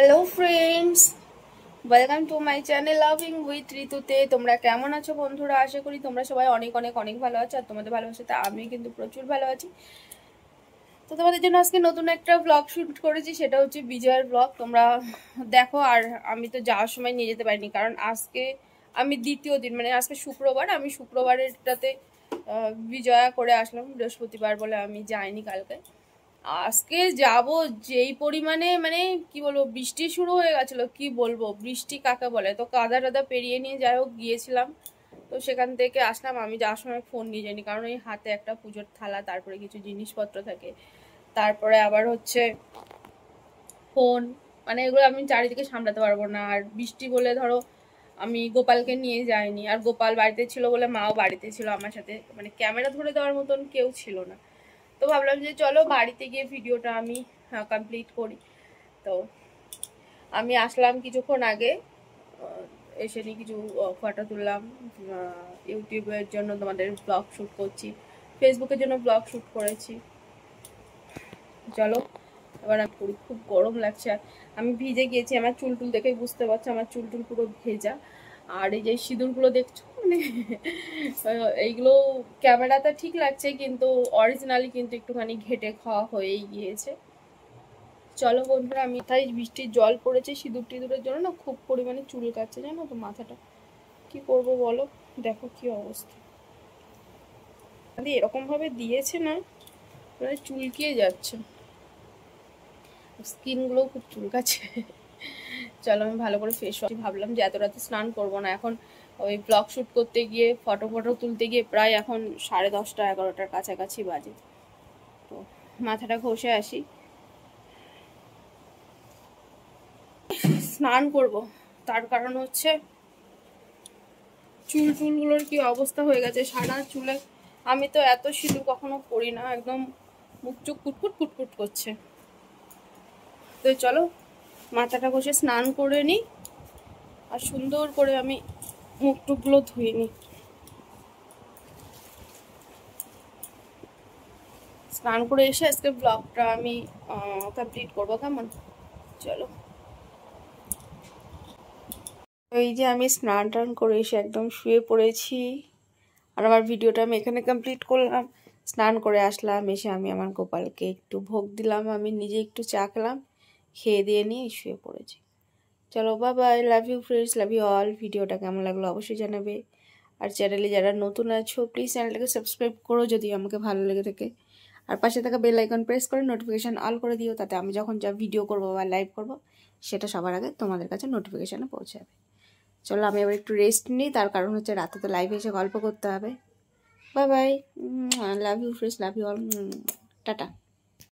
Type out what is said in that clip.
Hello friends, welcome to my channel loving with ঋতুতে। তোমরা কেমন আছো বন্ধুরা? আশা করি তোমরা সবাই অনেক অনেক অনেক ভালো আছো। আর তোমাদের ভালোবাসাতে আমি কিন্তু প্রচুর ভালো আছি। তো তোমাদের জন্য আজকে নতুন একটা ব্লগ শুট করেছি, সেটা হচ্ছে বিজয়ের ব্লগ। তোমরা দেখো। আর আমি তো যাওয়ার সময় নিয়ে যেতে পারিনি, কারণ আজকে আমি দ্বিতীয় দিন, মানে আজকে শুক্রবার, আমি শুক্রবারেরটাতে বিজয়া করে আসলাম। বৃহস্পতিবার বলে আমি যাইনি কালকে। আজকে যাব যেই পরিমাণে, মানে কি বলবো, বৃষ্টি শুরু হয়ে গেছিল। কি বলবো, বৃষ্টি কাকে বলে। তো কাদা টাদা পেরিয়ে নিয়ে যাই হোক গিয়েছিলাম। তো সেখান থেকে আসলাম। আমি যাওয়ার সময় ফোন নিয়ে যাইনি, কারণ ওই হাতে একটা পুজোর থালা, তারপরে কিছু জিনিসপত্র থাকে, তারপরে আবার হচ্ছে ফোন, মানে এগুলো আমি চারিদিকে সামলাতে পারবো না। আর বৃষ্টি বলে ধরো আমি গোপালকে নিয়ে যাইনি, আর গোপাল বাড়িতে ছিল বলে মাও বাড়িতে ছিল আমার সাথে, মানে ক্যামেরা ধরে দেওয়ার মতন কেউ ছিল না। তো ভাবলাম যে চলো বাড়িতে গিয়ে ভিডিওটা আমি কমপ্লিট করি। তো আমি আসলাম কিছুক্ষণ আগে, এসে নিয়ে কিছু ফটো তুললাম। ইউটিউবের জন্য তোমাদের ব্লগ শ্যুট করছি, ফেসবুকের জন্য ব্লগ শ্যুট করেছি। চলো এবার আমি করি। খুব গরম লাগছে, আর আমি ভিজে গিয়েছি। আমার চুল টুল দেখেই বুঝতে পারছো আমার চুল টুল পুরো ভেজা। আর এই যে সিঁদুরগুলো দেখছো, মানে এইগুলো ক্যামেরাটা ঠিক লাগছে, কিন্তু অরিজিনালি কিন্তু একটুখানি ঘেটে খাওয়া হয়েই গিয়েছে। চলো বন্ধুরা, আমি তাই বৃষ্টির জল পড়েছে সিঁদুর টিঁদুরের জন্য না, খুব পরিমাণে চুল কাটছে জানো তো মাথাটা। কি করব বলো, দেখো কি অবস্থা। এরকম ভাবে দিয়েছে না, মানে চুলকিয়ে যাচ্ছে, স্কিন গুলো খুব চুলকাচ্ছে। চলো আমি ভালো করে ফেস ওয়াশ। ভাবলাম যে এত রাতে স্নান করবো না, এখন ওই ব্লগ শ্যুট করতে গিয়ে ফটো ফটো তুলতে গিয়ে প্রায় এখন 10:30 11টার কাছাকাছি বাজে। তো মাথাটা ঘষে আসি, স্নান করব। তার কারণ হচ্ছে চুলগুলোর কি অবস্থা হয়ে গেছে সারা চুলে। আমি তো এত সিঁদুর কখনো পরি না, একদম মুখ চুখ কুটকুট কুটকুট করছে। তো চলো মাথাটা ঘষে স্নান করে নিই, আর সুন্দর করে আমি মুখ টুকগুলো ধুয়ে নিই। স্নান করে এসে আজকে ব্লগটা আমি কমপ্লিট করবো, কেমন? চলো। এই যে আমি স্নান টান করে এসে একদম শুয়ে পড়েছি, আর আমার ভিডিওটা আমি এখানে কমপ্লিট করলাম। স্নান করে আসলাম, এসে আমি আমার গোপালকে একটু ভোগ দিলাম, আমি নিজে একটু চা খেলাম, খেয়ে দিয়ে নিয়ে শুয়ে পড়েছি। চলো bye bye, love you friends, love you all. ভিডিওটা কেমন লাগলো অবশ্যই জানাবে। আর চ্যানেলে যারা নতুন আছো প্লিজ চ্যানেলটাকে সাবস্ক্রাইব করো যদি আমাকে ভালো লেগে থাকে। আর পাশে থাকা বেল আইকন প্রেস করে নোটিফিকেশান অল করে দিও, তাতে আমি যখন যা ভিডিও করবো বা লাইভ করবো সেটা সবার আগে তোমাদের কাছে নোটিফিকেশানে পৌঁছাবে। চলো আমি এবার একটু রেস্ট নিই, তার কারণ হচ্ছে রাতে তো লাইভে এসে গল্প করতে হবে। Bye bye, love you friends, love you all, tata.